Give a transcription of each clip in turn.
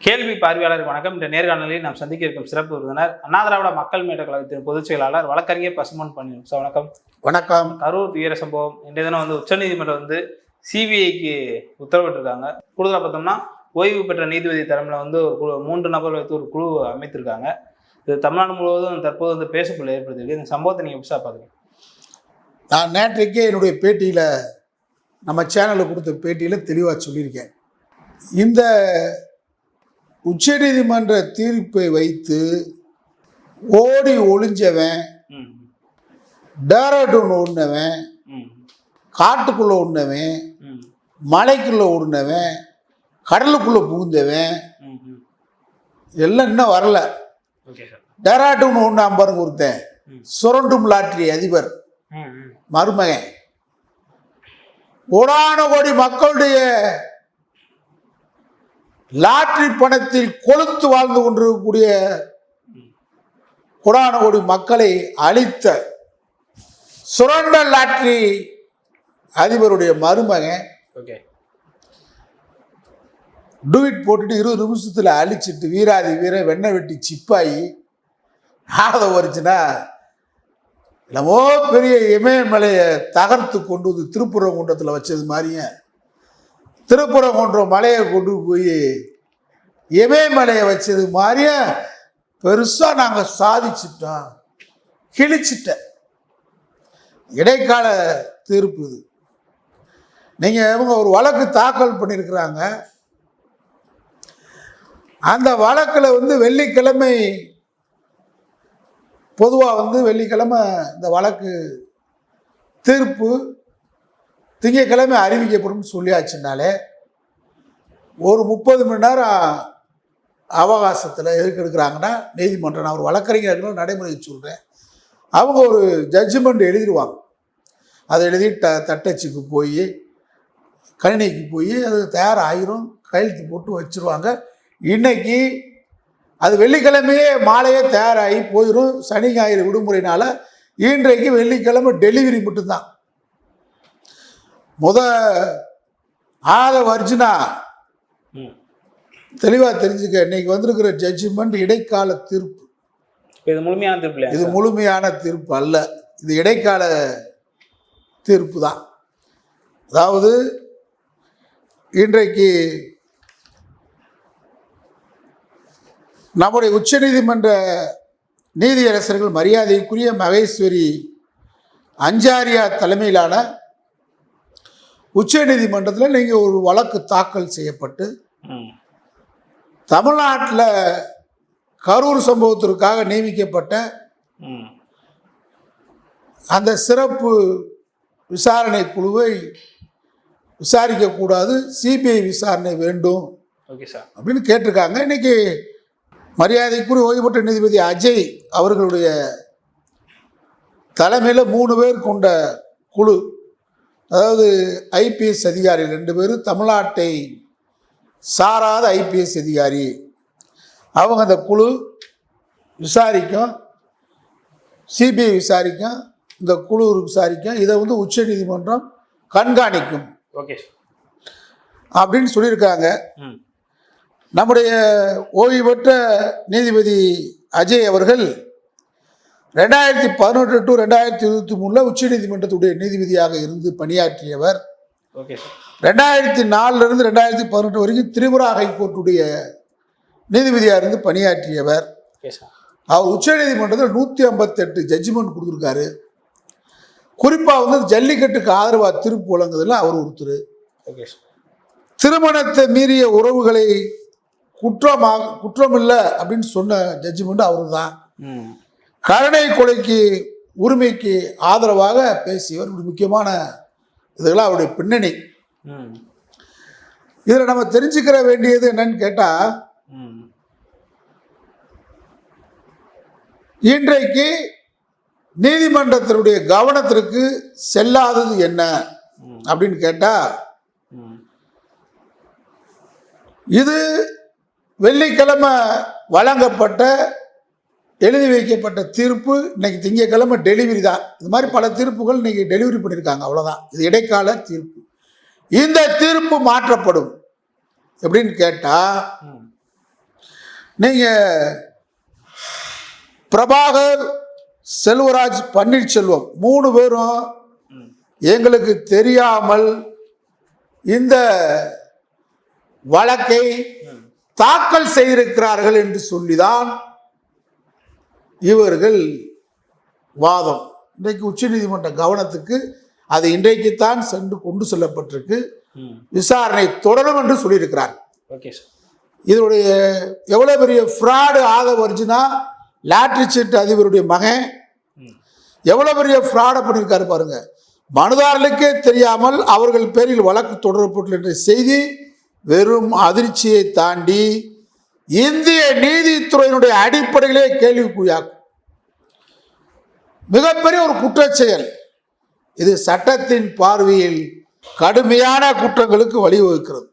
கேள்வி பார்வையாளர் வணக்கம். இந்த நேர்காணலில் நாம் சந்திக்க இருக்கும் சிறப்பு விருந்தினர் அண்ணா திராவிட மக்கள் முன்னேற்ற கழகத்தின் பொதுச் செயலாளர் வழக்கறிஞர் பசுமன் பாண்டியன் சார். வணக்கம். வணக்கம். கரூர் வீர சம்பவம் இன்றைய தினம் உச்சநீதிமன்றம் சிபிஐக்கு உத்தரவிட்டிருக்காங்க. கூடுதலாக பார்த்தோம்னா ஓய்வு பெற்ற நீதிபதி தலைமையில் ஒரு 3 நபர் வைத்து ஒரு குழு அமைத்திருக்காங்க. இது தமிழ்நாடு முழுவதும் தற்போது பேசுபொருள் ஏற்படுத்தியிருக்கு. இந்த சம்பவத்தை நீங்கள் எப்படி பார்க்குறீங்க? நான் நேற்றைக்கே என்னுடைய பேட்டியில் நம்ம சேனலில் கொடுத்த பேட்டியில் தெளிவாக சொல்லியிருக்கேன். இந்த உச்சநீதிமன்ற தீர்ப்பை வைத்து ஓடி ஒளிஞ்சவன், டேராடூன் ஓடினவன், காட்டுக்குள்ளே ஓடினவன், மலைக்குள்ளே ஓடினவன், கடலுக்குள்ளே புகுந்தவன் எல்லாம் இன்னும் வரல. டேராடூன் ஓடினான் பாருங்க ஒருத்தன், சுரண்டும் லாட்டரி அதிபர் மருமகன், கோடான கோடி மக்களுடைய லாட்டரி பணத்தில் கொளுத்து வாழ்ந்து கொண்டிருக்கக்கூடிய கோடான கோடி மக்களை அழித்த சுரண்ட லாட்டரி அதிபருடைய மருமகன் டூயிட் போட்டுட்டு 20 நிமிஷத்தில் அழிச்சிட்டு வீராதி வீர வெண்ணெய் வெட்டி சிப்பாயி ஆத வருச்சுன்னா என்னமோ பெரிய இமயமலையை தகர்த்து கொண்டு வந்து திருப்பரங்குன்றத்தில் வச்சது மாதிரியே திருப்பரங்குன்றம் மலையை கொண்டு போய் இமயமலையை வச்சது மாதிரியே பெருசாக நாங்கள் சாதிச்சிட்டோம், கிழிச்சிட்டேன். இடைக்கால தீர்ப்பு இது. நீங்கள் இவங்க ஒரு வழக்கு தாக்கல் பண்ணியிருக்கிறாங்க. அந்த வழக்கில் வெள்ளிக்கிழமை பொதுவாக வெள்ளிக்கிழமை இந்த வழக்கு தீர்ப்பு திங்கட்கிழமை அறிவிக்கப்படும் சொல்லியாச்சுனாலே ஒரு 30 மணி நேரம் அவகாசத்தில் எதுக்கு எடுக்கிறாங்கன்னா நீதிமன்றம், நான் ஒரு வழக்கறிஞர்கள் நடைமுறையை சொல்கிறேன், அவங்க ஒரு ஜட்ஜ்மெண்ட் எழுதிடுவாங்க. அதை எழுதி தட்டச்சுக்கு போய் கணினிக்கு போய் அது தயாராகிரும், கையெழுத்து போட்டு வச்சுருவாங்க. இன்னைக்கு அது வெள்ளிக்கிழமையே மாலையே தயாராகி போயிடும். சனி ஞாயிறு விடுமுறையினால இன்றைக்கு வெள்ளிக்கிழமை டெலிவரி மட்டும்தான். ஆத வர்ஜினா தெளிவாக தெரிஞ்சுக்க, இன்னைக்கு வந்திருக்கிற ஜட்ஜ்மெண்ட் இடைக்கால தீர்ப்பு. இது முழுமையான தீர்ப்பு, இது முழுமையான தீர்ப்பு அல்ல, இது இடைக்கால தீர்ப்பு தான். அதாவது இன்றைக்கு நம்முடைய உச்சநீதிமன்ற நீதியரசர்கள் மரியாதைக்குரிய மகேஸ்வரி அஞ்சாரியா தலைமையிலான உச்ச நீதிமன்றத்தில் நீங்கள் ஒரு வழக்கு தாக்கல் செய்யப்பட்டு தமிழ்நாட்டில் கரூர் சம்பவத்திற்காக நியமிக்கப்பட்ட அந்த சிறப்பு விசாரணை குழுவை விசாரிக்கக்கூடாது, சிபிஐ விசாரணை வேண்டும் அப்படின்னு கேட்டிருக்காங்க. இன்னைக்கு மரியாதைக்குரிய ஓய்வு பெற்ற நீதிபதி அஜய் அவர்களுடைய தலைமையில் 3 பேர் கொண்ட குழு, அதாவது ஐபிஎஸ் அதிகாரி 2 பேர், தமிழ்நாட்டை சாராத ஐபிஎஸ் அதிகாரி, அவங்க அந்த குழு விசாரிக்கும், சிபிஐ விசாரிக்கும், இந்த குழு விசாரிக்கும், இதை உச்ச நீதிமன்றம் கண்காணிக்கும் அப்படின்னு சொல்லியிருக்காங்க. நம்முடைய ஓய்வு பெற்ற நீதிபதி அஜய் அவர்கள் 2018 to 2023 உச்ச நீதிமன்றத்துடைய நீதிபதியாக இருந்து பணியாற்றியவர். 2004 2018 வரைக்கும் திரிபுரா ஹைகோர்ட்டுடைய நீதிபதியாக இருந்து பணியாற்றியவர். அவர் உச்ச நீதிமன்றத்தில் 158 ஜட்ஜ்மெண்ட் கொடுத்துருக்காரு. குறிப்பாக ஜல்லிக்கட்டுக்கு ஆதரவாக தீர்ப்பு வழங்குவதில் அவர் ஒருத்தர். திருமணத்தை மீறிய உறவுகளை குற்றமில்லை அப்படின்னு சொன்ன ஜட்ஜ்மெண்ட் அவரு தான். கருணை கொலைக்கு உரிமைக்கு ஆதரவாக பேசியவர். முக்கியமான இதெல்லாம் அவருடைய பின்னணி. இதில் நம்ம தெரிஞ்சுக்கிற வேண்டியது என்னன்னு கேட்டால், இன்றைக்கு நீதிமன்றத்தினுடைய கவனத்திற்கு செல்லாதது என்ன அப்படின்னு கேட்டால், இது வெள்ளிக்கிழமை வழங்கப்பட்ட எழுதி வைக்கப்பட்ட தீர்ப்பு இன்னைக்கு திங்கட்கிழமை டெலிவரி தான். இது மாதிரி பல தீர்ப்புகள் இன்னைக்கு டெலிவரி பண்ணியிருக்காங்க, அவ்வளோதான். இது இடைக்கால தீர்ப்பு. இந்த தீர்ப்பு மாற்றப்படும் எப்படின்னு கேட்டால், நீங்க பிரபாகர், செல்வராஜ், பன்னீர்செல்வம் 3 பேரும் எங்களுக்கு தெரியாமல் இந்த வழக்கை தாக்கல் செய்திருக்கிறார்கள் என்று சொல்லிதான் இவர்கள் வாதம். இன்றைக்கு உச்சநீதிமன்ற கவனத்துக்கு அது இன்றைக்குத்தான் சென்று கொண்டு செல்லப்பட்டிருக்கு. விசாரணை தொடரும் என்று சொல்லியிருக்கிறார். இதனுடைய எவ்வளவு பெரிய ஃப்ராடு ஆதவ் அர்ஜுனா, லாட்டரி சீட்டு அதிபருடைய மகன், எவ்வளவு பெரிய ஃப்ராடை பண்ணியிருக்காரு பாருங்க. மனுதாரர்களுக்கே தெரியாமல் அவர்கள் பேரில் வழக்கு தொடரப்பட்டுள்ள என்ற செய்தி வெறும் அதிர்ச்சியை தாண்டி இந்திய நீதித்துறையினுடைய அடிப்படையிலே கேள்விக்குறியாக்கும். மிகப்பெரிய ஒரு குற்றச்செயல் இது. சட்டத்தின் பார்வையில் கடுமையான குற்றங்களுக்கு வழிவகுக்கிறது.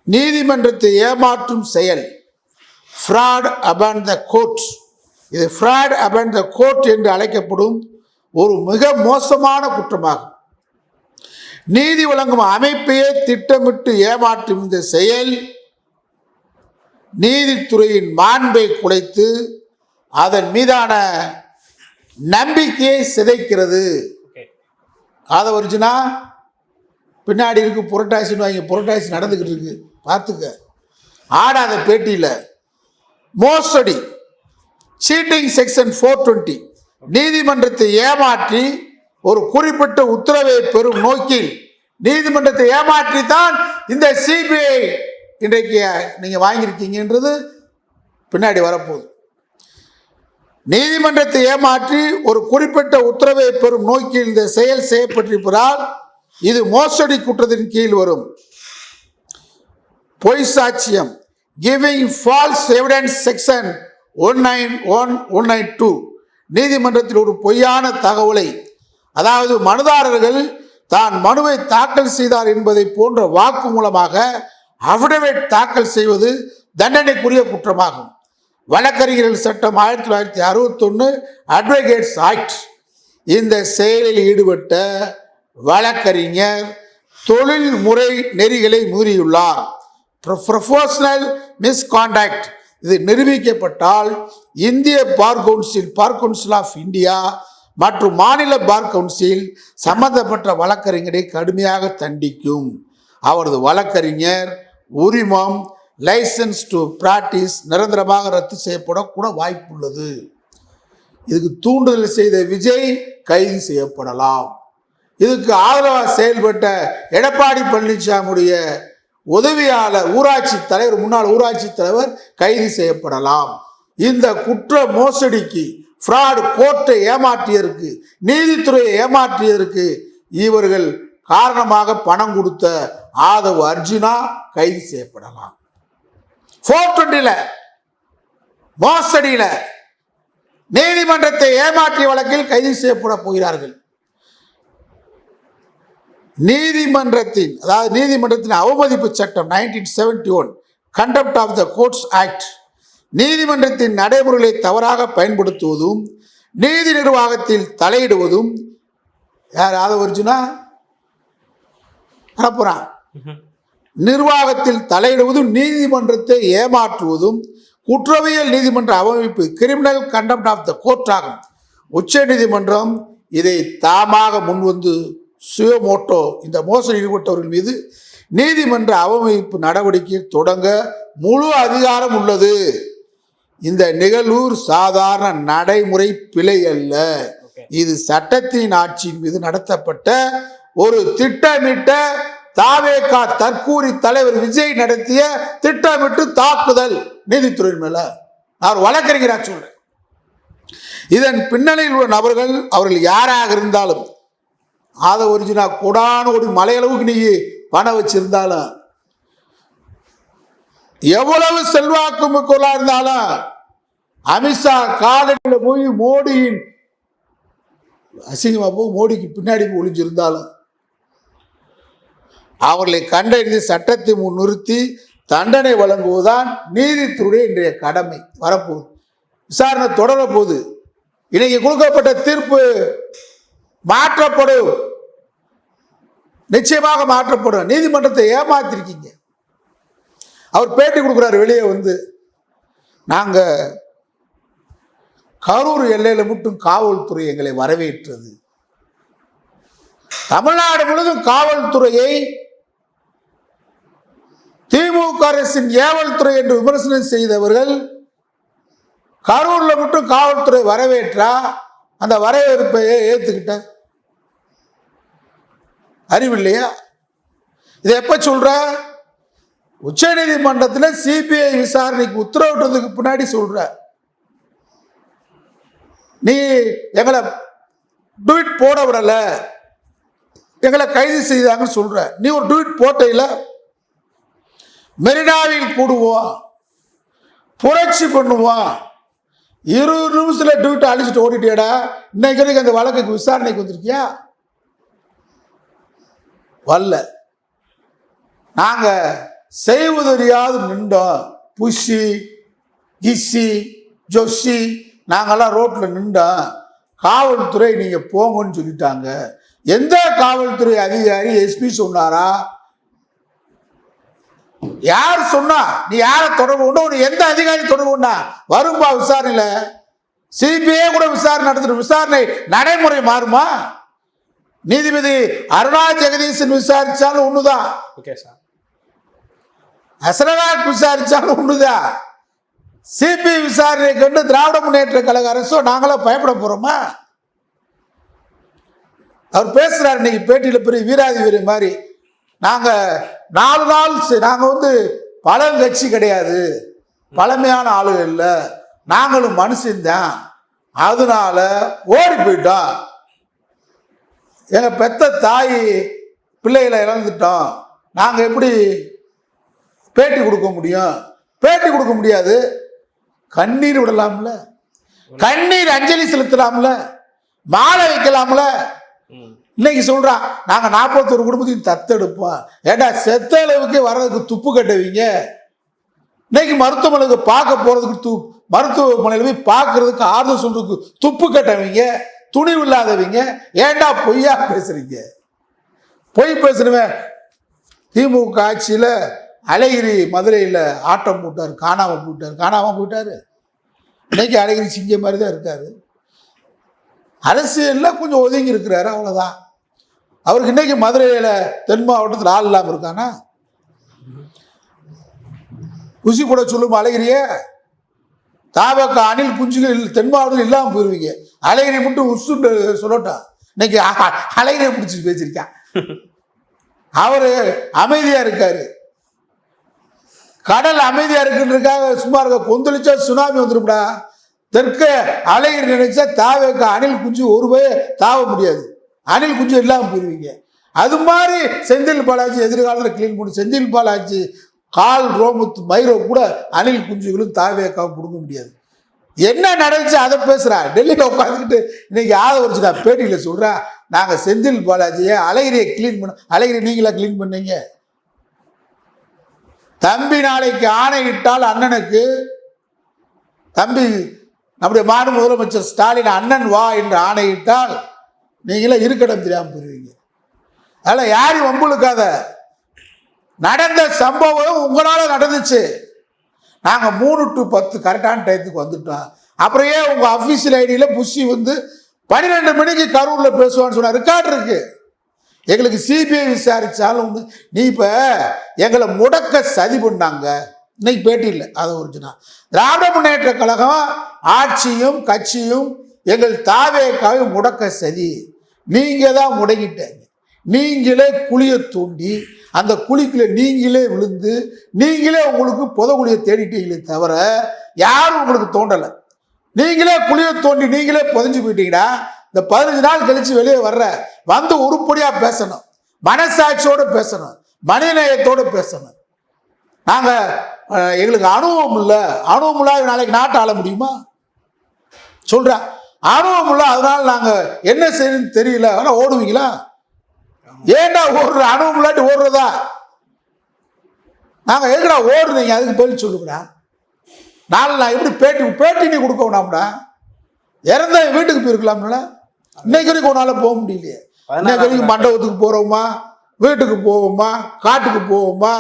நீதிமன்றத்தை ஏமாற்றும் செயல், ஃப்ராட் அபான் த கோர்ட். இது ஃப்ராட் அபான் த கோர்ட் என்று அழைக்கப்படும் ஒரு மிக மோசமான குற்றமாகும். நீதி வழங்கும் அமைப்பையே திட்டமிட்டு ஏமாற்றும் இந்த செயல் நீதித்துறையின் மாண்பை குலைத்து அதன் மீதான நம்பிக்கையை சிதைக்கிறது. ஆதவ் அர்ஜுனா பின்னாடி இருக்கு புரட்டாசின்னு வாங்கி, புரட்டாசி நடந்துக்கிட்டு இருக்கு பார்த்துக்க. ஆடாத பேட்டியில் மோசடி, சீட்டிங் செக்ஷன் 420, நீதிமன்றத்தை ஏமாற்றி ஒரு குறிப்பிட்ட உத்தரவை பெறும் நோக்கில் நீதிமன்றத்தை ஏமாற்றி தான் இந்த சிபிஐ இன்றைக்கு நீங்க வாங்கியிருக்கீங்கன்றது பின்னாடி வரப்போகுது. நீதிமன்றத்தை ஏமாற்றி ஒரு குறிப்பிட்ட உத்தரவை பெறும் நோக்கில் இந்த செயல் செய்யப்பட்டிருப்பதால் இது மோசடி குற்றத்தின் கீழ் வரும். பொய் சாட்சியம், கிவிங் ஃபால்ஸ் எவிடன்ஸ் செக்ஷன் 191-192, நீதிமன்றத்தில் ஒரு பொய்யான தகவலை, அதாவது மனுதாரர்கள் தான் மனுவை தாக்கல் செய்தார் என்பதை போன்ற வாக்கு மூலமாக அஃபிடவிட் தாக்கல் செய்வது தண்டனைக்குரிய குற்றமாகும். வழக்கறிஞர்கள் சட்டம் 1961 அட்வொகேட்ஸ் ஆக்ட். இந்த செயலில் ஈடுபட்ட வழக்கறிஞர் தொழில் முறை நெறிகளை மீறியுள்ளார். Professional misconduct. இது நிரூபிக்கப்பட்டால் இந்திய பார் கவுன்சில் ஆஃப் இந்தியா மற்றும் மாநில பார் கவுன்சில் சம்பந்தப்பட்ட வழக்கறிஞரை கடுமையாக தண்டிக்கும். அவரது வழக்கறிஞர் உரிமம், லைசன்ஸ் டு பிராக்டிஸ் நிரந்தரமாக ரத்து செய்யப்படக்கூட வாய்ப்புள்ளது. இதுக்கு தூண்டுதல் செய்த விஜய் கைது செய்யப்படலாம். இதுக்கு ஆதரவாக செயல்பட்ட எடப்பாடி பழனிசாமியுடைய உதவியாளர் ஊராட்சி தலைவர், முன்னாள் ஊராட்சி தலைவர் கைது செய்யப்படலாம். இந்த குற்ற மோசடிக்கு, ஃப்ராட், கோர்ட்டை ஏமாற்றியதற்கு, நீதித்துறையை ஏமாற்றியதற்கு இவர்கள் காரணமாக பணம் கொடுத்த ஆதவ் அர்ஜுனா கைது செய்யப்படலாம். 420 மோசடியில நீதிமன்றத்தை ஏமாற்றிய வழக்கில் கைது செய்யப்பட போகிறார்கள். நீதிமன்றத்தின் அவமதிப்பு சட்டம் 1971, contempt of the courts act, நீதிமன்றத்தின் நடைமுறைகளை தவறாக பயன்படுத்துவதும் நீதி நிர்வாகத்தில் தலையிடுவதும், யார் ஆதவ் அர்ஜுனா அனுப்புறான், நிர்வாகத்தில் தலையிடுவதும் நீதிமன்றத்தை ஏமாற்றுவதும் குற்றவியல் நீதிமன்ற அவமதிப்பு, criminal contempt of the court ஆகும். உச்ச நீதிமன்றம் இதை தாமாக முன்வந்து சுயமோட்டோ இந்த மோசடி ஈடுபட்டவர்கள் மீது நீதிமன்ற அவமதிப்பு நடவடிக்கை தொடங்க முழு அதிகாரம் உள்ளது. இந்த நிகழ்வு சாதாரண நடைமுறை பிழை அல்ல. இது சட்டத்தின் ஆட்சியின் மீது நடத்தப்பட்ட ஒரு திட்டமிட்ட தாவேகா தற்கூரி தலைவர் விஜய் நடத்திய திட்டமிட்டு தாக்குதல் நீதித்துறை மேல. நான் வழக்கறிஞராக சொல்றேன். இதன் பின்னணியில் உள்ள நபர்கள் அவர்கள் யாராக இருந்தாலும், ஆதவ் அர்ஜுனா கொடான ஒரு மலையளவுக்கு நீ பணம் வச்சிருந்தாலும், எவ்வளவு செல்வாக்கு மிக்கவர்களா இருந்தாலும், அமித்ஷா காலடியில் போய் மோடியின் அசிங்கமா போய் மோடிக்கு பின்னாடி ஒளிஞ்சிருந்தாலும் அவர்களை கண்டறிந்து சட்டத்தை முன் நிறுத்தி தண்டனை வழங்குவதுதான் நீதித்துறை இன்றைய கடமை. வரப்போகுது, விசாரணை தொடர போகுது. இன்னைக்கு கொடுக்கப்பட்ட தீர்ப்பு மாற்றப்படும், நிச்சயமாக மாற்றப்படும். நீதிமன்றத்தை ஏமாத்திருக்கீங்க. அவர் பேட்டி கொடுக்குறாரு வெளியே வந்து, நாங்கள் கரூர் எல்லையில் மட்டும் காவல்துறை எங்களை வரவேற்றது. தமிழ்நாடு முழுவதும் காவல்துறையை திமுக அரசின் ஏவல் துறை என்று விமர்சனம் செய்தவர்கள் கரூர்ல மட்டும் காவல்துறை வரவேற்றா அந்த வரவேற்பை ஏத்துக்கிட்ட அறிவில்லையா? இதை எப்ப சொல்ற? உச்ச நீதிமன்றத்தில் சிபிஐ விசாரணைக்கு உத்தரவிட்டதுக்கு பின்னாடி சொல்ற. நீ எங்களை ட்வீட் போட விடல, எங்களை கைது செய்தாங்கன்னு சொல்ற. நீ ஒரு ட்வீட் போட்டையில மெரினாவில் கூடுவோம், புரட்சி பண்ணுவோம், 20 நிமிஷத்துல ட்வீட் அழிச்சிட்டு ஓடிட்டியடா. இன்னைக்கு வரைக்கும் அந்த வழக்குக்கு விசாரணைக்கு வந்திருக்கியா? வரல. நாங்க செய்வதறியாது நின்றோம். புஷி கிஷி ஜொஷி நாங்கெல்லாம் ரோட்ல நின்றோம். காவல்துறை நீங்க போங்கன்னு சொல்லிட்டாங்க. எந்த காவல்துறை அதிகாரி எஸ்பி சொன்னாரா? யார் சொன்னா? நீ யாரை தொடர்பு கொண்டு, உனக்கு எந்த அதிகாரி தொடர்பு கொண்டா? வரும்பா விசாரணையில சிபிஐ கூட விசாரணை நடத்துற விசாரணை நடைமுறை மாறுமா? நீதிபதி அருணா ஜெகதீசன் விசாரிச்சாலும் ஒண்ணுதான், அசரநாத் விசாரிச்சாலும் ஒண்ணுதான். சிபிஐ விசாரணை கண்டு திராவிட முன்னேற்ற கழக அரசோ நாங்களா பயப்பட போறோமா? அவர் பேசுறாரு இன்னைக்கு பேட்டியில, பெரிய வீராதி வீர மாதிரி. நாங்க 4 நாள் நாங்க பழங்கட்சி கிடையாது, பழமையான ஆளுகள் இல்லை, நாங்களும் மனுஷன்தான், அதனால ஓடி போயிட்டோம். எங்க பெத்த தாய் பிள்ளைகளை இழந்துட்டோம், நாங்க எப்படி பேட்டி கொடுக்க முடியும்? பேட்டி கொடுக்க முடியாது. கண்ணீர் விடலாம்ல, கண்ணீர் அஞ்சலி செலுத்தலாம்ல, மாலை வைக்கலாம்ல. இன்னைக்கு சொல்றான் நாங்க 41 குடும்பத்தையும் தத்தெடுப்போம். ஏடா செத்த அளவுக்கு வர்றதுக்கு துப்பு கட்டுவீங்க. இன்னைக்கு மருத்துவமனைக்கு பார்க்க போறதுக்கு மருத்துவமனையில போய் பார்க்கறதுக்கு ஆறுதல் சொல்றதுக்கு துப்பு கட்டவீங்க, துணிவு இல்லாதவங்க. ஏண்டா பொய்யா பேசுறீங்க? பொய் பேசுறவன் திமுக ஆட்சியில அழகிரி மதுரையில் ஆட்டம் போட்டார், காணாம போயிட்டாரு. இன்னைக்கு அழகிரி சிங்க மாதிரி தான் இருக்காரு. அரசியல்ல கொஞ்சம் ஒதுங்கி இருக்கிறாரு, அவ்வளவுதான். அவருக்கு இன்னைக்கு மதுரையில் தென் மாவட்டத்தில் ஆள் இல்லாமல் இருக்கானா? குசி கூட சொல்லும் அழகிரிய தாவக்க அணில் குஞ்சுகள் தென் மாவட்டத்தில் இல்லாமல் போயிருவீங்க. அழகிரி மட்டும் உசுண்டு சொல்லட்டான். இன்னைக்கு அழகிரியை பிடிச்சி பேசியிருக்கான். அவரு அமைதியா இருக்காரு. கடல் அமைதியா இருக்குன்றதுக்காக சும்மா இருக்க. கொந்தளிச்சா சுனாமி வந்துரும்டா. தெற்க அழகிரி நினைச்சா தாவக்க அணில் குஞ்சு ஒரு போய் தாவ முடியாது, அணில் குஞ்சு இல்லாமல் போயிருவீங்க. அது மாதிரி செந்தில் பாலாஜி எதிர்காலத்தில் கிளீன் பண்ணி, செந்தில் பாலாஜி கால் ரோமுத்து மயிரோ கூட அணில் குஞ்சுகளும் தாவேக்காவும் கொடுக்க முடியாது. என்ன நடந்துச்சு அதை பேசுறா. டெல்லியில் உட்காந்துக்கிட்டு இன்னைக்கு ஆதரிச்சு நான் பேட்டியில் சொல்றா, நாங்க செந்தில் பாலாஜியை அழகிரியை கிளீன் பண்ண. அழகிரி நீங்களா கிளீன் பண்ணீங்க? தம்பி நாளைக்கு ஆணையிட்டால் அண்ணனுக்கு, தம்பி நம்முடைய மாநில முதலமைச்சர் ஸ்டாலின் அண்ணன் வா என்று ஆணையிட்டால் நீங்களே இருக்கடம் தெரியாமல் போயிருவீங்க. அதெல்லாம் யாரும் வம்புழுக்காத. நடந்த சம்பவம் உங்களால நடந்துச்சு. நாங்க 3 to 10 கரெக்டான டயத்துக்கு வந்துட்டோம். அப்புறம் ஏன் உங்க அபிஷியல் ஐடியில புஷி 12 மணிக்கு கரூர்ல பேசுவான்னு சொன்ன ரெக்கார்டு இருக்கு. எங்களுக்கு சிபிஐ விசாரிச்சாலும் நீ இப்ப எங்களை முடக்க சதி பண்ணாங்க. இன்னைக்கு பேட்டி இல்லை, அதை ஒரிஜினா திராவிட முன்னேற்ற கழகம் ஆட்சியும் கட்சியும் எங்கள் தாவேக்காவை முடக்க சதி. நீங்க தான் முடங்கிட்டாங்க. நீங்களே குழியை தூண்டி அந்த குழிக்குள்ள நீங்களே விழுந்து நீங்களே உங்களுக்கு புதகுழியை தேடிட்டீங்களே தவிர யாரும் உங்களுக்கு தோண்டலை. நீங்களே குழியை தோண்டி நீங்களே புதைஞ்சு போயிட்டீங்கன்னா இந்த 15 நாள் கழிச்சு வெளியே வந்து உருப்படியா பேசணும், மனசாட்சியோட பேசணும், மனிதநேயத்தோடு பேசணும். நாங்க எங்களுக்கு அனுபவம் இல்லை, அனுபவம் இல்லாத நாளைக்கு நாட்டை ஆள முடியுமா? சொல்றேன், அனுபவம் இல்லை, அதனால நாங்க என்ன செய்யணும்னு தெரியல. ஆனால் ஓடுவீங்களா? ஏண்டா ஓடுற? அனுபவம் இல்லாட்டி ஓடுறதா? நாங்க எதுக்குடா ஓடுறீங்க? அதுக்கு பதில் சொல்லுங்கடா. நாளை நான் எப்படி பேட்டி நீ கொடுக்க வேணாம்டா. இறந்த வீட்டுக்கு போயிருக்கலாம்ல. இன்னைக்கு வரைக்கும் உன்னால போக முடியலையே. இன்னைக்கு வரைக்கும் மண்டபத்துக்கு போறோமா, வீட்டுக்கு போவோமா, காட்டுக்கு போவோமா,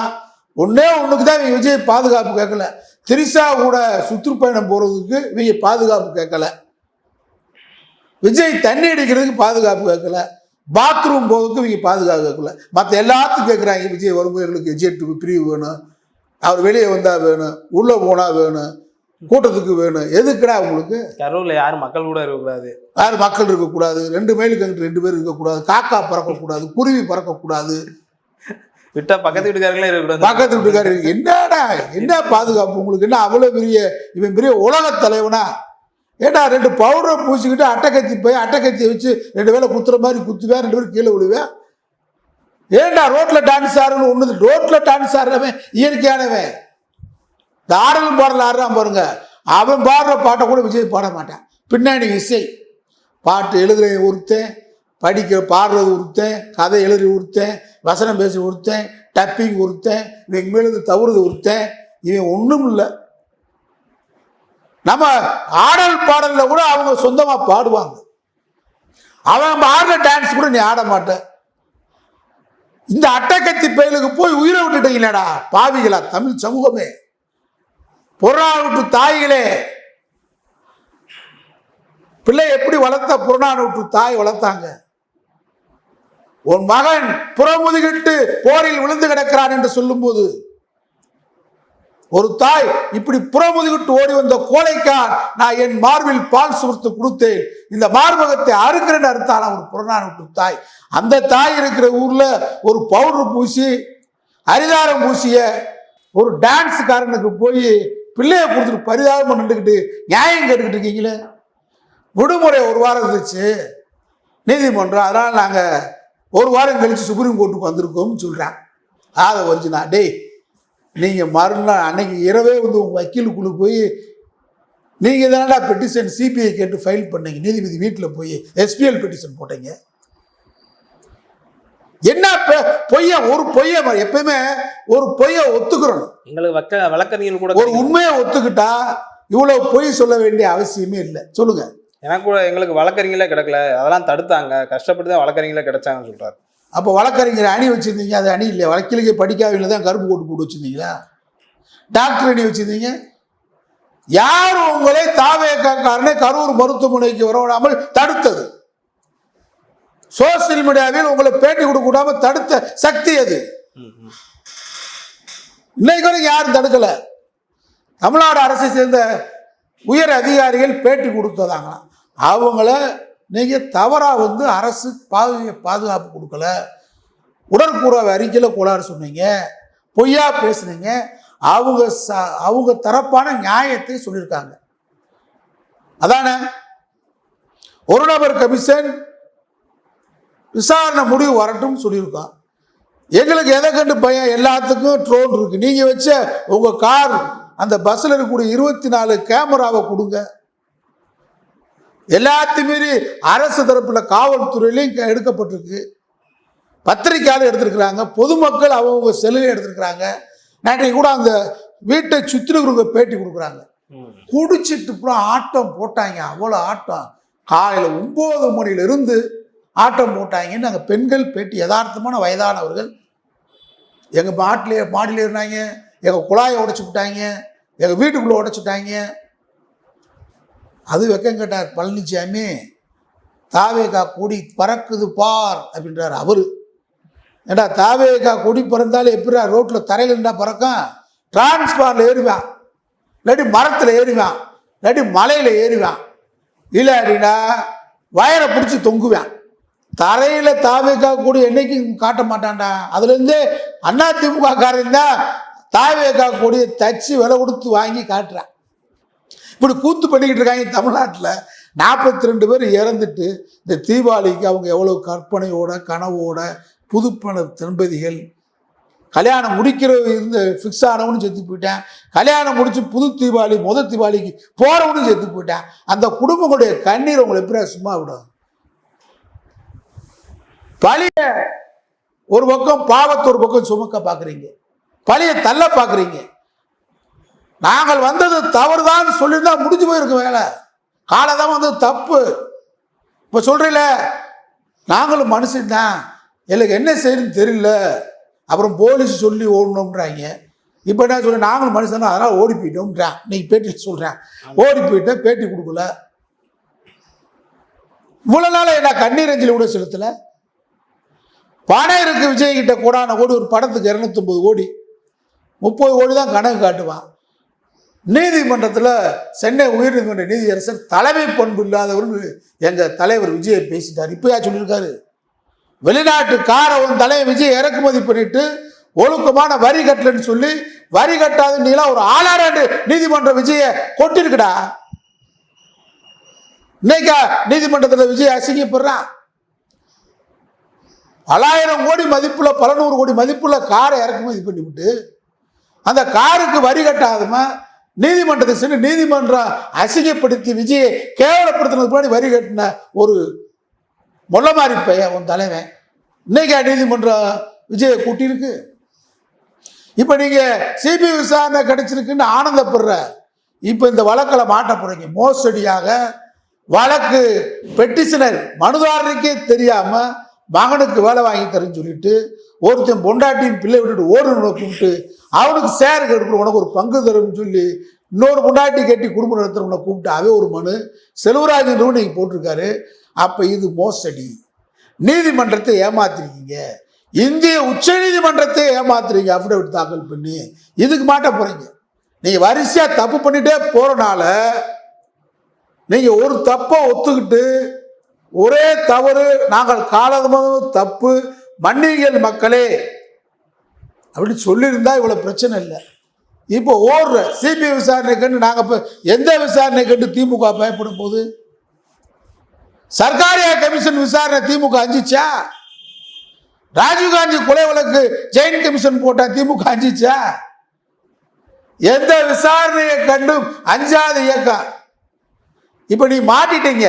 ஒன்னே ஒண்ணுக்கு தான் இவங்க விஜய் பாதுகாப்பு கேட்கல. திரிஷா கூட சுற்றுப்பயணம் போறதுக்கு இவங்க பாதுகாப்பு கேட்கல. விஜய் தண்ணி அடிக்கிறதுக்கு பாதுகாப்பு கேட்கல. பாத்ரூம் போகிறதுக்கு இவங்க பாதுகாப்பு கேட்கல. மற்ற எல்லாத்துக்கும் கேட்குறாங்க. விஜய் வரும்போது எங்களுக்கு எஜெட் பிரிவு வேணும், அவர் வெளியே வந்தா வேணும், உள்ள போனா வேணும், கூட்டத்துக்கு வேணும். எதுக்குடா உங்களுக்கு? கரூர்ல யாரும் மக்கள் கூட இருக்கக்கூடாது, யாரும் மக்கள் இருக்கக்கூடாது, 2 மைலுக்கு அங்கிட்டு 2 பேர் இருக்கக்கூடாது, காக்கா பறக்கக்கூடாது, குருவி பறக்கக்கூடாது, விட்டா பக்கத்து வீட்டுக்காரங்களே இருக்கக்கூடாது. பக்கத்து வீட்டுக்காரர் என்னடா என்ன பாதுகாப்பு உங்களுக்கு? என்ன அவ்வளோ பெரிய இவன் பெரிய உலக தலைவனா? ஏடா 2 பவுடரை பூசிக்கிட்டு அட்டைக்கத்தி போய் அட்டைக்கத்தியை வச்சு 2 வேலை குத்துற மாதிரி குத்துவேன், 2 பேரும் கீழே விழுவேன். ஏண்டா ரோட்ல டான்ஸ் ஆடுன்னு ஒண்ணு? ரோட்ல டான்ஸ் ஆடுறவன் இயற்கையானவன். இந்த ஆடலும் பாடல ஆடுறான் பாருங்க, அவன் பாடுற பாட்டை கூட விஜய் பாட மாட்டான். பின்னாடி இசை பாட்டு எழுதுற ஒருத்தன், பாடுறது ஒருத்தன், கதை எழுதி ஒருத்தன், வசனம் பேசி ஒருத்தன், டப்பிங் ஒருத்தன், இவங்க மேலே தவறுது ஒருத்தன். இவன் ஒன்றும் இல்லை. நம்ம ஆடல் பாடல்ல கூட அவங்க சொந்தமா பாடுவாங்க. அவன் ஆடுற டான்ஸ் கூட நீ ஆட மாட்ட. இந்த அட்டக்கத்தி பயலுக்கு போய் உயிரை விட்டுட்டீங்களா பாவிகளா தமிழ் சமூகமே, புறநானூற்று தாய்களே. பிள்ளை எப்படி வளர்த்த புறநானூற்று தாய் வளர்த்தாங்க. உன் மகன் புறமுதுகிட்டு போரில் விழுந்து கிடக்கிறான் என்று சொல்லும் போது ஒரு தாய் இப்படி புறமுதுகிட்டு ஓடி வந்த கோழைக்கான் நான் என் மார்பில் பால் சுமர்த்து கொடுத்தேன், இந்த மார்பகத்தை அறுக்கிறேன்னு அறுத்தான ஒரு புறநானூற்று தாய். அந்த தாய் இருக்கிற ஊர்ல ஒரு பவுடர் பூசி அரிதாரம் பூசிய ஒரு டான்ஸுக்காரனுக்கு போய் பிள்ளைய கொடுத்துட்டு பரிதாபம் நின்றுக்கிட்டு நியாயம் கேட்டுக்கிட்டு இருக்கீங்களே. விடுமுறை 1 வாரம் இருந்துச்சு நீதிமன்றம், அதனால நாங்க 1 வாரம் கழிச்சு சுப்ரீம் கோர்ட்டுக்கு வந்திருக்கோம்னு சொல்றான். அதை வச்சுனா டேய் நீங்க மறுநாள் அன்னைக்கு இரவே வந்து உங்க வக்கீலுக்குள்ள போய் நீங்க தானடா பெட்டிஷன் சிபிஐ கேட்டு ஃபைல் பண்ணீங்க, நீதிபதி வீட்டில் போய் எஸ்பிஎல் பெட்டிஷன் போட்டீங்க. என்ன பொய்ய ஒரு பொய்ய எப்பயுமே ஒரு பொய்ய ஒத்துக்கிறோம். எங்களுக்கு வழக்கறிஞர்கள் கூட ஒரு உண்மையை ஒத்துக்கிட்டா இவ்வளவு பொய் சொல்ல வேண்டிய அவசியமே இல்லை. சொல்லுங்க. எனக்கு கூட எங்களுக்கு வழக்கறிஞர்களே கிடைக்கல, அதெல்லாம் தடுத்தாங்க, கஷ்டப்பட்டு தான் வழக்கறிஞர்களே கிடைச்சாங்கன்னு சொல்றாரு. அப்போ வழக்கறிஞர் அணி வச்சிருந்தீங்க, அது அணி இல்லையா? வக்கீலுக்கு படிக்காவில தான் கருப்பு கோட்டு போட்டு வச்சிருந்தீங்களா? டாக்டர் அணி வச்சிருந்தீங்க. யார் உங்களை தாவேக்காரனை கரூர் மருத்துவமனைக்கு வரவிடாமல் தடுத்தது? சோசியல் மீடியாவில் உங்களை பேட்டி கொடுக்க விடாம தடுத்த சக்தி அது. இன்னைக்கு வரைக்கும் யாரும் தடுக்கல. தமிழ்நாடு அரசை சேர்ந்த உயர் அதிகாரிகள் பேட்டி கொடுத்ததாங்களாம். அவங்கள நீங்க தவறா வந்து அரசு பாதுகாப்பு கொடுக்கல, உடற்கூறாவை அறிக்கையில கோளாறு சொன்னீங்க, பொய்யா பேசுனீங்க. அவங்க தரப்பான நியாயத்தை சொல்லியிருக்காங்க. அதான ஒரு நபர் கமிஷன் விசாரணை முடிவு வரட்டும் சொல்லியிருக்கோம். எங்களுக்கு எதை கண்டு பயம்? எல்லாத்துக்கும் ட்ரோன் இருக்கு. நீங்க வச்ச உங்க கார் அந்த பஸ்ல இருக்கக்கூடிய 24 கேமராவை கொடுங்க. எல்லாத்தையும் மீறி அரசு தரப்புல காவல்துறையிலையும் எடுக்கப்பட்டிருக்கு, பத்திரிக்கையாளர் எடுத்திருக்கிறாங்க, பொதுமக்கள் அவங்க செல்லுல எடுத்திருக்கிறாங்க. நேற்றைக்கு கூட அந்த வீட்டை சுற்றிருக்கிறவங்க பேட்டி கொடுக்குறாங்க. குடிச்சிட்டு அப்புறம் ஆட்டம் போட்டாங்க. அவ்வளோ ஆட்டம், காலையில் 9 மணிலிருந்து ஆட்டம் போட்டாங்கன்னு அங்கே பெண்கள் பேட்டி. யதார்த்தமான வயதானவர்கள் எங்கள் மாடியில் இருந்தாங்க, எங்கள் குழாயை உடைச்சு விட்டாங்க, எங்கள் வீட்டுக்குள்ளே உடைச்சிட்டாங்க. அது வெக்கம் கேட்டார் பழனிசாமி. தாவேகா கொடி பறக்குது பார் அப்படின்றார் அவரு. ஏண்டா தாவேகா கொடி பறந்தாலும் எப்படிடா ரோட்டில் தரையில் இருந்தா பறக்கும்? டிரான்ஸ்பார்ல ஏறுவான், இல்லாட்டி மரத்தில் ஏறுவான், இல்லாட்டி மலையில் ஏறுவான், இல்லாட்டினா வயரை பிடிச்சி தொங்குவான். தரையில் தாவேகா கொடி என்னைக்கும் காட்ட மாட்டான்டா. அதுலேருந்தே அதிமுக காரன் தான் தாவேகா கொடியை தச்சு விலை கொடுத்து வாங்கி காட்டுறான். இப்படி கூத்து பண்ணிக்கிட்டு இருக்காங்க. தமிழ்நாட்டில் 42 பேர் இறந்துட்டு இந்த தீபாவளிக்கு அவங்க எவ்வளோ கற்பனையோட கனவோட புதுப்பண தம்பதிகள் கல்யாணம் முடிக்கிற இருந்து ஃபிக்ஸ் ஆனவனு செத்து போயிட்டேன், கல்யாணம் முடிச்சு புது தீபாவளி முதல் தீபாவளிக்கு போறவனு செத்து போயிட்டேன். அந்த குடும்பங்களுடைய கண்ணீர் உங்களை எப்படி சும்மா விடும்? பழிய ஒரு பக்கம் பாவத்தை ஒரு பக்கம் சுமக்க பார்க்குறீங்க, பழிய தள்ள பார்க்குறீங்க. நாங்கள் வந்தது தவறுதான் சொல்லியிருந்தா முடிஞ்சு போயிருக்கும் வேலை. காலதான் வந்தது தப்பு. இப்போ சொல்றீல நாங்களும் மனுஷன்தான், எனக்கு என்ன செய்யணும்னு தெரியல, அப்புறம் போலீஸ் சொல்லி ஓடணும்ன்றாங்க. இப்போ என்ன சொல்ல, நாங்களும் மனுஷன் அதனால் ஓடி போயிட்டோம்ன்றான். இன்னைக்கு பேட்டியில் சொல்கிறேன், ஓடி போயிட்டேன், பேட்டி கொடுக்கல. இவ்வளோ நாள் என்ன கண்ணீர் அஞ்சலி கூட செலுத்தலை? பணம் இருக்கு விஜய் கிட்ட, கோடான கோடி, ஒரு படத்துக்கு 250 கோடி 30 கோடி தான் கணக்கு காட்டுவான். நீதிமன்றத்தில் சென்னை உயர்நீதிமன்ற நீதியரசர் தலைமை பண்பு இல்லாதவர் எங்கள் தலைவர் விஜயை பேசிட்டார். இப்போயா சொல்லியிருக்காரு, வெளிநாட்டு காரை உன் தலைவர் விஜய் இறக்குமதி பண்ணிட்டு ஒழுக்கமான வரி கட்டலன்னு சொல்லி வரி கட்டாத நீலாம் ஒரு ஆளாராண்டு நீதிமன்ற விஜயை கொட்டிருக்குடா. இன்னைக்கா நீதிமன்றத்தில் விஜய் அசிங்கப்படுறான். 1000 கோடி மதிப்புள்ள, பல 100 கோடி மதிப்புள்ள காரை இறக்குமதி பண்ணிவிட்டு அந்த காருக்கு வரி கட்டாதமா நீதிமன்றத்தை சென்று நீதிமன்றம் அசிங்கப்படுத்தி விஜயை கேவலப்படுத்தினது முன்னாடி வரி கட்டின ஒரு மொல்ல மாதிரி பையன் உன் தலைவன் இன்னைக்கா நீதிமன்றம் விஜயை கூட்டியிருக்கு. இப்போ நீங்கள் சிபிஐ விசாரணை கிடைச்சிருக்குன்னு ஆனந்தப்படுற, இப்போ இந்த வழக்கில் மாட்ட போறீங்க. மோசடியாக வழக்கு பெட்டிஷனர் மனுதாரருக்கே தெரியாமல் மகனுக்கு வேலை வாங்கி தரேன்னு சொல்லிட்டு ஒருத்தன் பொண்டாட்டியும் பிள்ளை விட்டுட்டு ஓடுனு கூப்பிட்டு அவனுக்கு சேர் கெடுக்கணும், உனக்கு ஒரு பங்கு தரும்னு சொல்லி இன்னொரு பொண்டாட்டி கட்டி குடும்பம் நடத்துறவனை கூப்பிட்டு அவே ஒரு மனு செல்வராஜன் நீங்கள் போட்டிருக்காரு. அப்போ இது மோசடி. நீதிமன்றத்தை ஏமாத்திருக்கீங்க, இந்திய உச்ச நீதிமன்றத்தை ஏமாத்துறீங்க. அஃபிடவிட் தாக்கல் பண்ணி இதுக்கு மாட்ட போறீங்க. நீங்கள் வரிசையாக தப்பு பண்ணிட்டே போறனால நீங்கள் ஒரு தப்பை ஒத்துக்கிட்டு ஒரே தவறு, நாங்கள் காலமும் தப்பு, மன்னிகள் மக்களே அப்படின்னு சொல்லியிருந்தா இவ்வளோ பிரச்சனை இல்லை. இப்போ ஓடுற சிபிஐ விசாரணை கண்டு நாங்கள் இப்போ எந்த விசாரணை கண்டு திமுக பயப்படும் போது? சர்க்காரியா கமிஷன் விசாரணை திமுக அஞ்சிச்சா? ராஜீவ்காந்தி கொலை வழக்கு ஜெயின் கமிஷன் போட்டா திமுக அஞ்சிச்சா? எந்த விசாரணையை கண்டும் அஞ்சாத இயக்கம். இப்போ நீ மாட்டிட்டீங்க,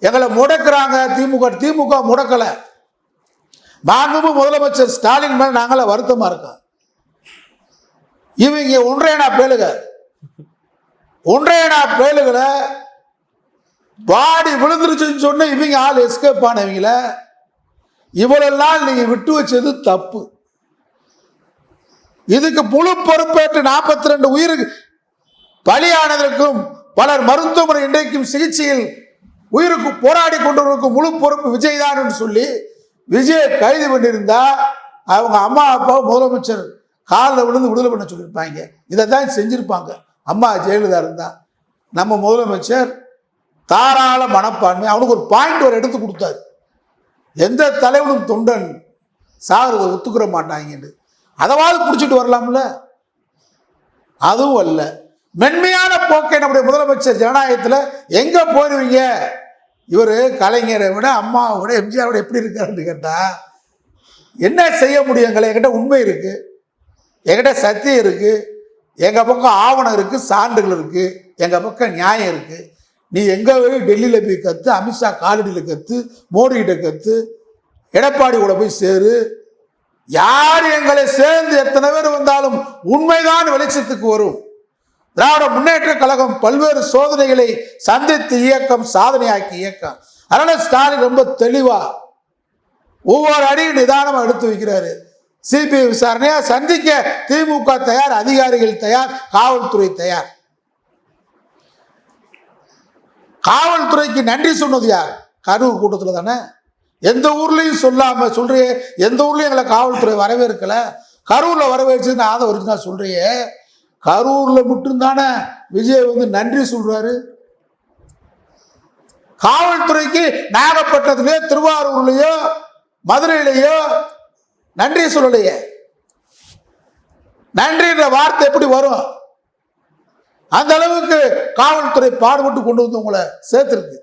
எங்களை முடக்கிறாங்க. திமுக முடக்கலை. மாண்புமிகு முதலமைச்சர் ஸ்டாலின் மேல நாங்கள வருத்தமா இருக்கோம். இவங்க ஒன்றையனா பேலுகளை பாடி விழுந்துருச்சுன்னு சொன்ன இவங்க ஆள் எஸ்கேப் ஆனவங்கள இவ்வளெல்லாம் நீங்க விட்டு வச்சது தப்பு. இதுக்கு முழு பொறுப்பேற்று 42 உயிருக்கு பலியானதற்கும் பலர் மருத்துவமனை இன்றைக்கும் சிகிச்சையில் உயிருக்கு போராடி கொண்டிருக்கும் முழு பொறுப்பு விஜய் தான் சொல்லி விஜயை கைது பண்ணியிருந்தா அவங்க அம்மா அப்பா முதலமைச்சர் காலில் விழுந்து விடுதலை பண்ண சொல்லியிருப்பாங்க. இதை தான் செஞ்சிருப்பாங்க. அம்மா ஜெயலலிதா இருந்தா. நம்ம முதலமைச்சர் தாராள மனப்பான்மை, அவனுக்கு ஒரு பாயிண்ட் ஒரு எடுத்து கொடுத்தாரு. எந்த தலைவனும் தொண்டன் சாகிறத ஒத்துக்கிற மாட்டாங்கன்னு. அதாவது பிடிச்சிட்டு வரலாம்ல, அதுவும் அல்ல. மென்மையான போக்கை நம்முடைய முதலமைச்சர் ஜனநாயகத்தில் எங்க போயிருவீங்க? இவர் கலைஞரை விட அம்மாவை விட எம்ஜிஆரை விட எப்படி இருக்காருன்னு கேட்டா என்ன செய்ய முடியுங்களே? என்கிட்ட உண்மை இருக்கு, என்கிட்ட சத்தியம் இருக்கு, எங்க பக்கம் ஆவணம் இருக்கு, சான்றுகள் இருக்கு, எங்க பக்கம் நியாயம் இருக்கு. நீ எங்க போய் டெல்லியில் போய் கத்து, அமித்ஷா காலடியில் கத்து, மோடி கிட்ட கத்து, எடப்பாடி கூட போய் சேரு. யார் எங்களை சேர்ந்து எத்தனை பேர் வந்தாலும் உண்மைதான் வெளிச்சத்துக்கு வரும். திராவிட முன்னேற்ற கழகம் பல்வேறு சோதனைகளை சந்தித்து இயக்கம், சாதனையாக்கி இயக்கம். அதனால ஸ்டாலின் ரொம்ப தெளிவா ஒவ்வொரு அடியும் நிதானமா எடுத்து வைக்கிறாரு. சிபிஐ விசாரணையா சந்திக்க திமுக தயார், அதிகாரிகள் தயார், காவல்துறை தயார். காவல்துறைக்கு நன்றி சொன்னது யார்? கரூர் கூட்டத்தில் தானே. எந்த ஊர்லயும் சொல்லாம சொல்றியே, எந்த ஊர்லயும் எங்களை காவல்துறை வரவேற்கல, கரூர்ல வரவேற்று நான் அதை வரைக்கும் நான் சொல்றியே. கரூர்ல மட்டும்தானே விஜய் நன்றி சொல்றாரு. காவல்துறைக்கு நாகப்பட்டினத்திலேயோ திருவாரூர்லயோ மதுரையிலேயோ நன்றி சொல்லலையே. நன்றின்ற வார்த்தை எப்படி வரும்? அந்த அளவுக்கு காவல்துறை பாடுபட்டு கொண்டு வந்து உங்களை சேர்த்திருக்கு.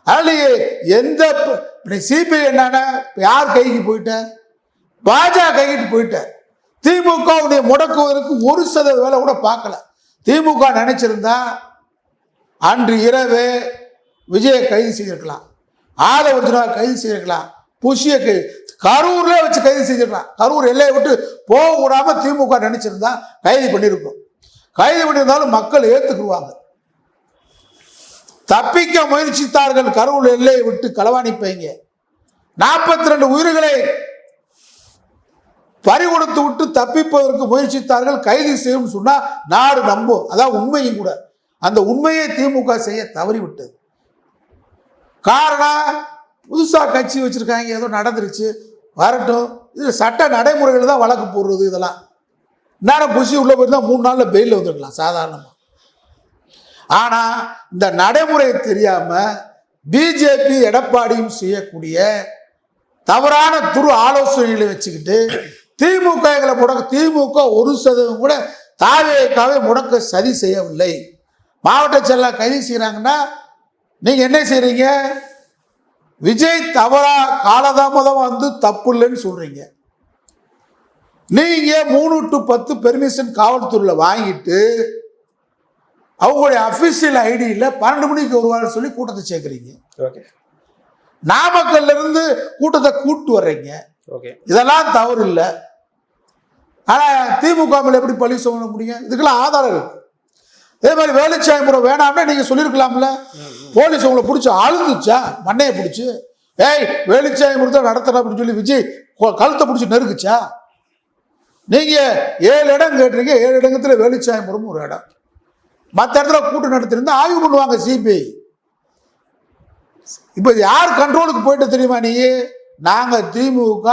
அதனால எந்த சிபிஐ என்னன்னா யார் கைக்கு போயிட்ட? பாஜக கைகிட்டு போயிட்ட. திமுக முடக்குவதற்கு 1% வேலை கூட பார்க்கல. திமுக நினைச்சிருந்தா அன்று இரவே விஜயை கைது செய்திருக்கலாம், ஆதவர்ஜுனா கைது செய்திருக்கலாம், புஷிய கரூர்ல வச்சு கைது செஞ்சிருக்கலாம். கரூர் எல்லையை விட்டு போக கூடாம திமுக நினைச்சிருந்தா கைது பண்ணியிருக்கோம். கைது பண்ணியிருந்தாலும் மக்கள் ஏத்துக்குவாங்க. தப்பிக்க முயற்சித்தார்கள். கரூர் எல்லையை விட்டு களவாணி பையங்க 42 உயிர்களை பறி கொடுத்து விட்டு தப்பிப்பதற்கு முயற்சித்தார்கள், கைது செய்யும் சொன்னா நாடு நம்பும். அதான் உண்மையும் கூட. அந்த உண்மையை திமுக செய்ய தவறிவிட்டது. காரணம், புதுசா கட்சி வச்சிருக்காங்க, ஏதோ நடந்துருச்சு, வரட்டும். இது சட்ட நடைமுறைகள் தான் வழக்கு போடுறது. இதெல்லாம் நேரம் புசி உள்ள போயிருந்தா 3 நாள்ல பெயில வந்துருக்கலாம் சாதாரணமா. ஆனா இந்த நடைமுறை தெரியாம பிஜேபி எடப்பாடியும் செய்யக்கூடிய தவறான துரு ஆலோசனைகளை வச்சுக்கிட்டு திமுக முடக்க, திமுக 1% கூட தாவேக்காவை முடக்க சதி செய்யவில்லை. மாவட்ட செயலாளர் கைது செய்யறாங்கன்னா நீங்க என்ன செய்றீங்க? விஜய் தவறா காலதாமதம் வந்து தப்பு இல்லைன்னு சொல்றீங்க. நீங்க 3 to 10 பெர்மிஷன் காவல்துறையில வாங்கிட்டு அவங்களுடைய அபிஷியல் ஐடியில் 12 மணிக்கு வருவான்னு சொல்லி கூட்டத்தை சேர்க்குறீங்க. நாமக்கல்ல இருந்து கூட்டத்தை கூட்டு வர்றீங்க. இதெல்லாம் தவறு இல்லை. ஆனா திமுக மேல எப்படி பழி சொல்ல முடியும்? இதுக்கெல்லாம் ஆதாரம் இருக்கு. அதே மாதிரி வேலுச்சாமிபுரம் வேணாம்னா நீங்க சொல்லியிருக்கலாம்ல. போலீஸ் உங்களை பிடிச்சி அழுதுச்சா, மண்ணையை பிடிச்சி ஏய் வேலுச்சாமிபுரத்தை நடத்தணும் அப்படின்னு சொல்லி விஜய் கழுத்தை பிடிச்சி நெருக்குச்சா? நீங்க 7 இடம் கேட்டீங்க, 7 இடத்துல வேலுச்சாமிபுரம் ஒரு இடம். மற்ற இடத்துல கூட்டம் நடத்திருந்தா ஆய்வு பண்ணுவாங்க சிபிஐ. இப்ப யார் கண்ட்ரோலுக்கு போயிட்டு தெரியுமா? நீ நாங்க திமுக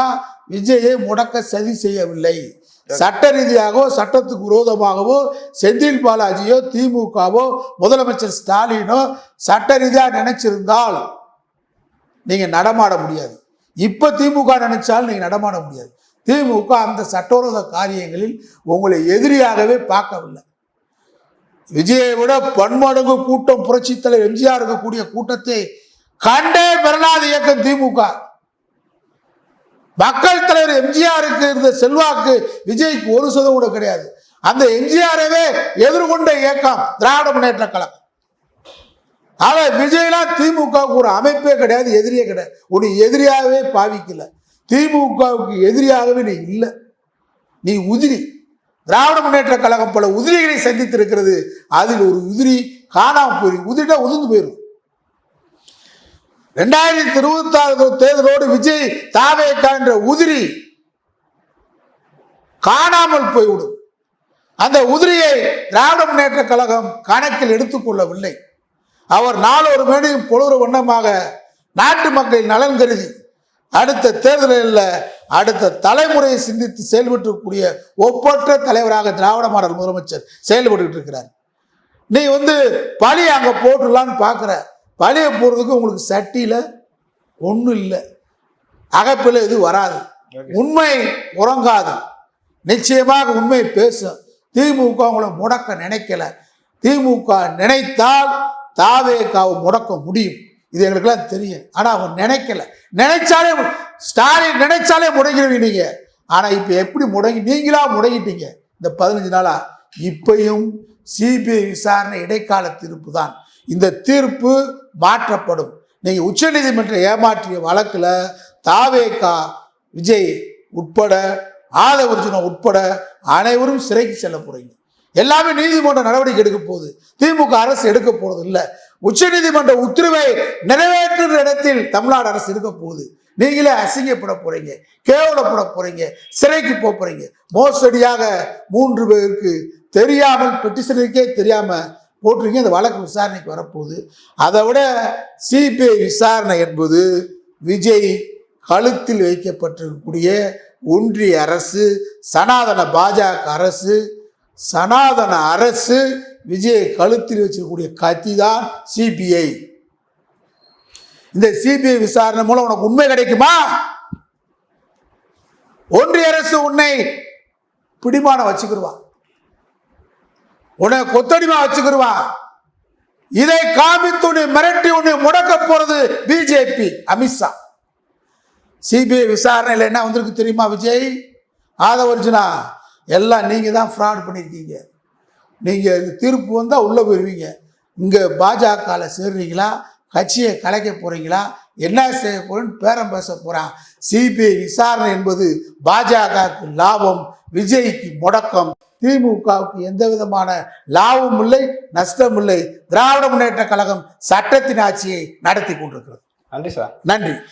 விஜயை முடக்க சதி செய்யவில்லை. சட்ட ரீதியாகவோ சட்டத்துக்கு விரோதமாகவோ செந்தில் பாலாஜியோ திமுகவோ முதலமைச்சர் ஸ்டாலினோ சட்ட ரீதியாக நினைச்சிருந்தால் நீங்க நடமாட முடியாது. இப்ப திமுக நினைச்சால் நீங்க நடமாட முடியாது. திமுக அந்த சட்டவிரோத காரியங்களில் உங்களை எதிரியாகவே பார்க்கவில்லை. விஜயை விட பன்மடங்கு கூட்டம் புரட்சி தலைவர் எம்ஜிஆர் இருக்கக்கூடிய கூட்டத்தை கண்டே பெறலாத இயக்கம் திமுக. மக்கள் தலைவர் எம்ஜிஆருக்கு இருந்த செல்வாக்கு விஜய்க்கு 1% கூட கிடையாது. அந்த எம்ஜிஆரவே எதிர்கொண்ட இயக்கம் திராவிட முன்னேற்ற கழகம். ஆனா விஜய்லாம் திமுகவுக்கு ஒரு அமைப்பே கிடையாது, எதிரியே கிடையாது. உன்னை எதிரியாகவே பாவிக்கல. திமுகவுக்கு எதிரியாகவே நீ இல்லை, நீ உதிரி. திராவிட முன்னேற்ற கழகம் பல உதிரிகளை சந்தித்திருக்கிறது. அதில் ஒரு உதிரி காணாம போயிருக்கு. உதிரிட்டா உதிர்ந்து போயிடும். 2026 தேர்தலோடு விஜய் தாவேகா என்ற உதிரி காணாமல் போய்விடும். அந்த உதிரியை திராவிட முன்னேற்ற கழகம் கணக்கில் எடுத்துக்கொள்ளவில்லை. அவர் நாளொரு மேடையும் பொழுது வண்ணமாக நாட்டு மக்களின் நலன் கருதி அடுத்த தேர்தலில் அடுத்த தலைமுறையை சிந்தித்து செயல்பட்டுக்கூடிய ஒப்பற்ற தலைவராக திராவிட மாடல் முதலமைச்சர் செயல்பட்டு இருக்கிறார். நீ பழி அங்க போட்டுலான்னு பார்க்குற. பழியை போடுறதுக்கு உங்களுக்கு சட்டியில ஒன்றும் இல்லை, அகப்பில் இது வராது. உண்மை உறங்காது, நிச்சயமாக உண்மை பேசும். திமுக உங்களை முடக்க நினைக்கல. திமுக நினைத்தால் தாவேகாவை முடக்க முடியும். இது எங்களுக்கெல்லாம் தெரியும். ஆனா அவன் நினைக்கல. நினைச்சாலே ஸ்டாலின் நினைச்சாலே முடங்கிடுவீங்க நீங்க. ஆனா இப்ப எப்படி முடங்கி நீங்களா முடங்கிட்டீங்க இந்த 15 நாளா. இப்பையும் சிபிஐ விசாரணை இடைக்கால தீர்ப்பு தான். இந்த தீர்ப்பு மாற்றப்படும். நீங்க உச்ச நீதிமன்றம் ஏமாற்றிய வழக்குல தாவேகா விஜய் உட்பட ஆதவர்ஜுனா உட்பட அனைவரும் சிறைக்கு செல்ல போறீங்க. எல்லாமே நீதிமன்ற நடவடிக்கை எடுக்க போகுது. திமுக அரசு எடுக்க போறது இல்லை. உச்ச நீதிமன்ற உத்தரவை நிறைவேற்றுற இடத்தில் தமிழ்நாடு அரசு இருக்க போகுது. நீங்களே அசிங்கப்பட போறீங்க, கேவலப்பட போறீங்க, சிறைக்கு போறீங்க. மோசடியாக 3 பேருக்கு தெரியாமல் பெட்டிஷனருக்கே தெரியாம போட்டிருக்கீங்க. இந்த வழக்கு விசாரணைக்கு வரப்போகுது. அதை விட சிபிஐ விசாரணை என்பது விஜய் கழுத்தில் வைக்கப்பட்டிருக்கக்கூடிய ஒன்றிய அரசு, சனாதன பாஜக அரசு, சனாதன அரசு விஜய் கழுத்தில் வச்சிருக்கக்கூடிய கத்தி தான் சிபிஐ. இந்த சிபிஐ விசாரணை மூலம் உனக்கு உண்மை கிடைக்குமா? ஒன்றிய அரசு உன்னை பிடிமான வச்சுக்கிடுவான், உன்னை கொத்தடிமா வச்சுக்கிடுவான். இதை காமித்து உன்னை மிரட்டி உன்னை முடக்க போறது பிஜேபி, அமித்ஷா. சிபிஐ விசாரணையில் என்ன வந்திருக்கு தெரியுமா? விஜய், ஆதவர்ஜுனா எல்லாம் நீங்க தான் ஃப்ராட் பண்ணியிருக்கீங்க. நீங்க இந்த தீர்ப்பு வந்தால் உள்ள போயிருவீங்க. இங்க பாஜக சேர்றீங்களா, கட்சியை கலைக்க போறீங்களா, என்ன செய்ய போறேன்னு பேரம் பேச போறான். சிபிஐ விசாரணை என்பது பாஜகவுக்கு லாபம், விஜய்க்கு முடக்கம். திமுகவுக்கு எந்த விதமான லாபமும் இல்லை, நஷ்டம் இல்லை. திராவிட முன்னேற்ற கழகம் சட்டத்தின் ஆட்சியை நடத்தி கொண்டிருக்கிறது. நன்றி சார். நன்றி.